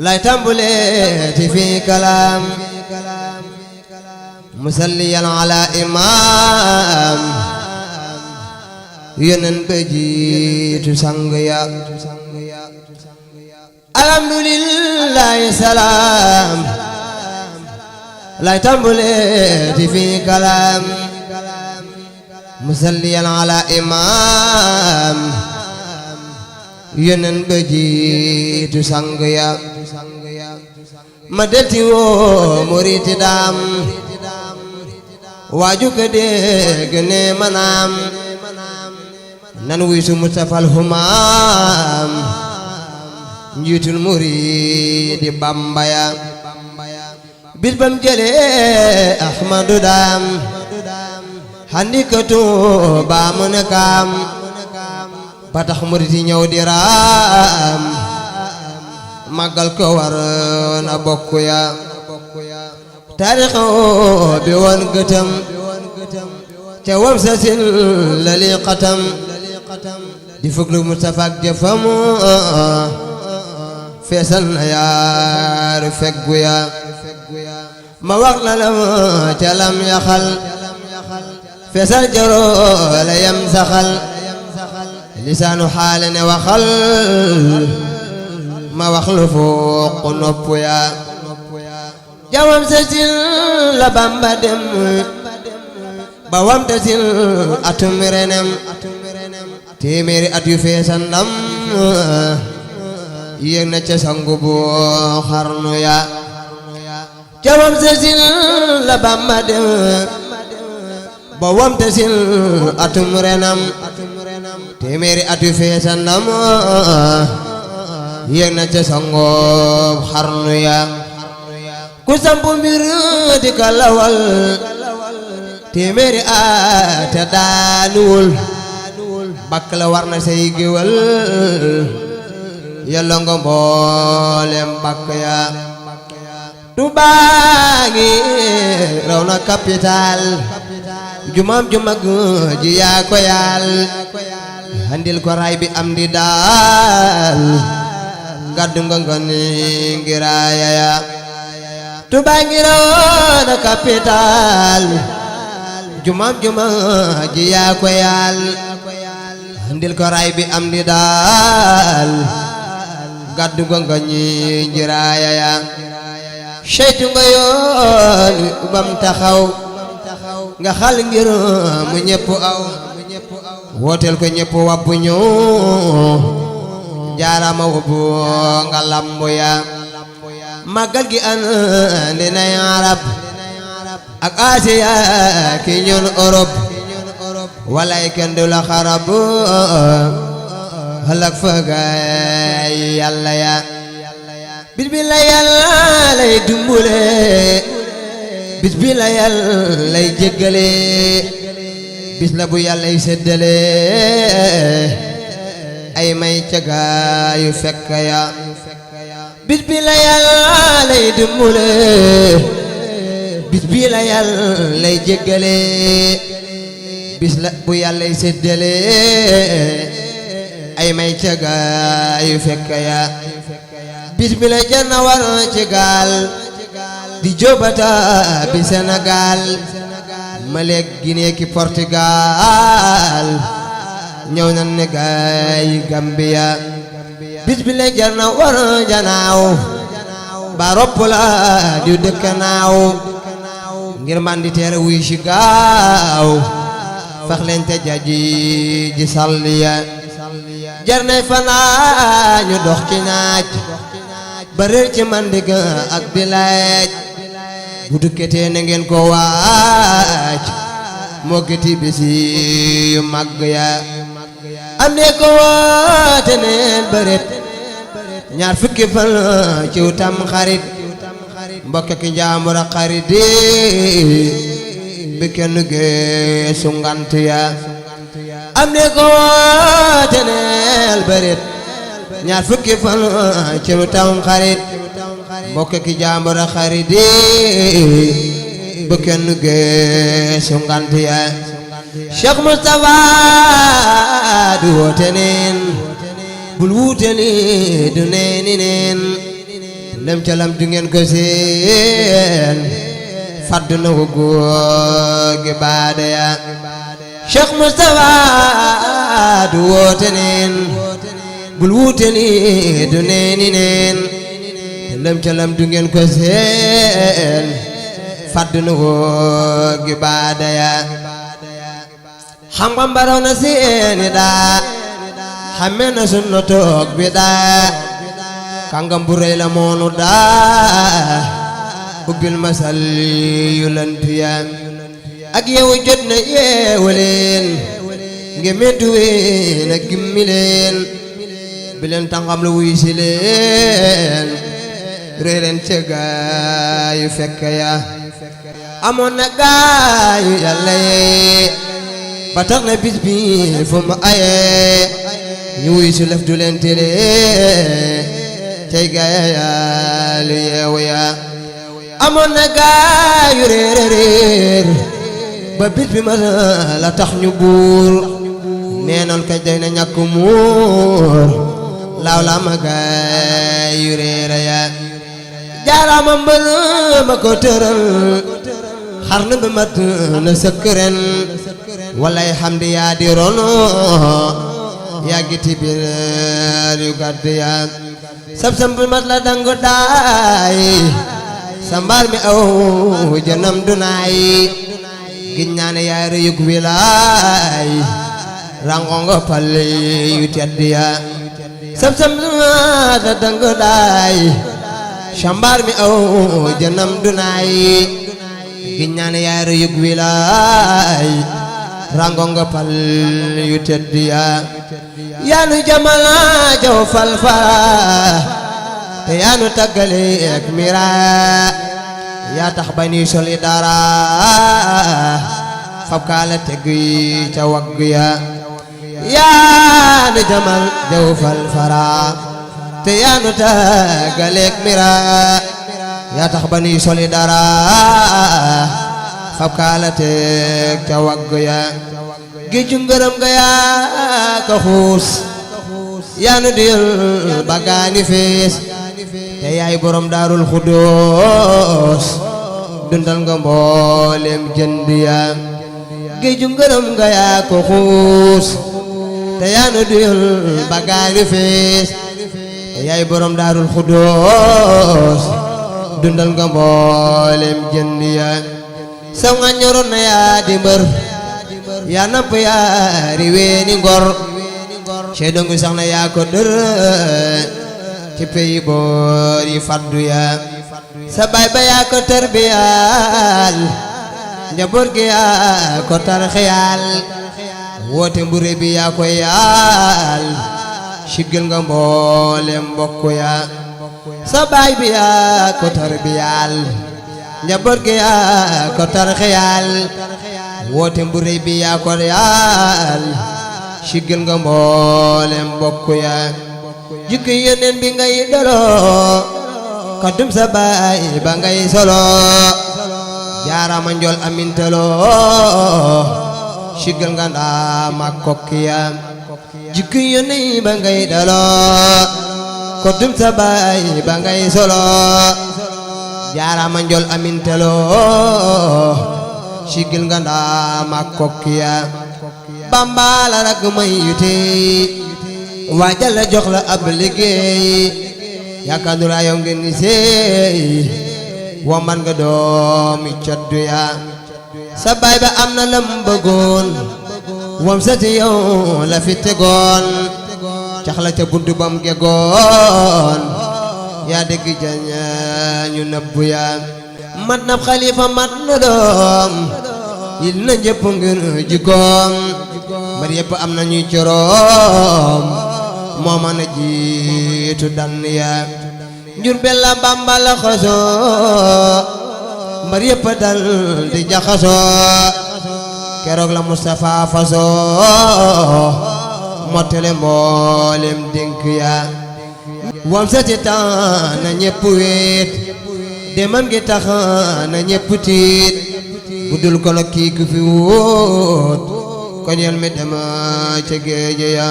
lay tàmbuleeti fi kalaam musalliyan ala imaam yonen ba jiitu sang ya alhamdulillahi salaam lay tàmbuleeti fi kalaam musalliyan ala imaam yonen ba jiitu sang ya ma delti woo muriti daam waaju ko dégg ne manaam nan wuy su Mustafa al humaam njiitul muridi Bamba ya bis bam jëlee Ahmadu daam handi ko Tuuba mu ne kaam ba tax muriti ñëw di raam màggal ko war na bokk ya taarix bi woon gëtëm ca wam sa sil lali xatam di fuglu Mustafa ak jëfam feesal na yaaru feggu ya ma wax la lam ca lam yaxal feesal jaroo la yam saxal lisaanu xaale ne waxal ma wax lu fooq nopp ya jawam sa sil la Bamba dem ba wam ta sil atum renem téeméeri at yu feesa ndam yéeg na ca sangu bu xarnu ya jawam sa sil la Bamba dem ba wam ta sil atum renam téeméeri at yu feesa ndam yéeg na ca sangu xarnu ya ku sampu mbir di ka lawal téeméeri at te daanuwul bakk la war na say géwal yàlla nga mboolem bakk ya Tuubaa ngi raw na capital jumaam ju mag ji yaa ko yaal handil ko raay bi am di daal gàddu nga ngani ngiraaya ya Tuubaa ngi raw na capital jumaam ji yaa ko yaal handil ko raay bi am di daal gàddu nga ngani ngiraaya ya seytu nga yoon bam taxaw nga xal ngir mu ñepp aw wooteel ko ñepp wàbbu ñëw jaarama wubbu nga lambu ya màggal gi andi nay arab ak Asiya ki ñun Europe walay kenn du la xarab halak fagay yàlla ya bis bi la yàlla lay dumbule bis bi la yàlla lay jéggale bis la bu yàlla lay séddale ay may cagaayu fekk ya bis bi la yàlla lay dumbule bis bi la yàlla lay jéggale bis la bu yàlla lay séddale ay may cagaayu fekk ya bis bi la janna war ci gaal di jobata bi Sénégal Maleek Guinée ki Portugal ñëw na ne gaay Gambia bis bi la janna war janaaw ba ropp la di dëkk naaw ngir man di teere wuy si gaaw fax leen te jaji ji salliya jar nay fanaa ñu dox ci naaj ba réer ci mandiga ak di laaj bu dukketee na ngeen ko waaj moo gëti bisi yu màgg ya am ne ko woote neen bëret ñaar fukki fan ci tam xarit mbokk ki njaambur ak xarit bi kenn geesu ngant ya am ne ko woote neen bëret ñaar fukki fan ci tam xarit mbokk ki njaambur ak xarit bi kenn geesu ngant ya Cheikh Moustapha du woote neen bul wuute ni du neeni neen lem ca lam du ngeen ko seen fàdd na ko góor gi baade ya Cheikh Moustapha du woote neen bul wuute ni du neeni neen lem ca lam du ngeen ko seen fàdd na ko gi baade ya xam-xam baraw na seeni daa xame na sunna toog bi daa kàngam bu rëy la moonu daa ubbil masal yu lantu ya ak yeewu jot na yeewu leen ngementu ween ak gimmi leen bi leen tàngam la wuy si leen réy leen ca gaayu fekk ya amoon na gaayu yàlla yee ba tax na bis bi fu mu ayee ñu wuy si lef du leen tere cay gaaya yàlla yeewu ya amoon na gaayu réer ba bis bi ma la tax ñu buur neenal kañ day na ñàkk muur laaw la ma gaayu réer ya jaaraama mbër ma ko tëral xar na ba mat na sëkk ren walay hamdi yaa di rono yaa giti bir yu gàdd ya sab bu mat la dango daay sambar mi aw janam dunaay giñ ñaane yaa rëyug wilaay rangongo pal yu tedd ya sab bu mat la dango daay sambar mi aw janam dunaay giñ ñaane yaa rëyug wilaay rangongo pal yu tedd ya yaanu jamala jaw falfala te yaanu taggale ak mira yaa tax ba ni soli dara fab kaala teg ca wagg ya yaanu jamal jaw falfala te yaanu taggale ak mira yaa tax ba ni soli dara fab kaala teg ca wagg ya géeju ngërëm nga yaa ko xuus yaa nu diyal bagaani fees te yaay borom daarul xuddoos dundal nga mboolem jënd ya géeju ngërëm nga yaa ko xuus te yaa nu diyal bagaani fees te yaay borom daarul xuddoos dundal nga mboolem jënd ya saw nga ñoroon na yaa di mbër yaa napp yaa riweeni ngor ceedongu sax na yaa ko dër ci peyi boor yi faddu ya sa baay ba yaa ko tarbiyal njaboot gi yaa ko tarxiyal woote mbure bi yaa ko yaal siggil nga mboolem mbokk ya sa baay bi yaa ko tarbiyal njaboot gi yaa ko tarxiyal woote mbure bi yaa ko yaal siggil nga mboolem mbokk ya jikko yeneen bi ngay dolo kaddum sa baay ba ngay solo jaarama njol amintelo siggil nga ndaama kokki ya jikko yeneen ba ngay dolo kaddum sa baay ba ngay solo jaarama njol amintelo sigil nga ndaama kokki ya Bamba la rag may yute waajal la jox la ab liggéey yaakaar du raayoo ngeen ni seey wamban nga doomi caddu ya sa baay ba am na lam bëggoon wam sati yow la fi tegoon cax la ca buntu bam gegoon yaa dégg jaña ñu nëbbu ya mat na xalifa mat na doom yi na njëpp ngir jikkoom mbar yëpp am na ñuy coroom moo mën a jiitu dann ya njur bella Bamba la xosoo mbar yëpp dal di jaxasoo keroog la Mustafa fasoo mottale mboolem dénk ya wam sati tan na ñëpp weet demam gi tax na ñëpp tiit bu dul ko la kii ku fi wóot ko ñel mi dem ca géej ya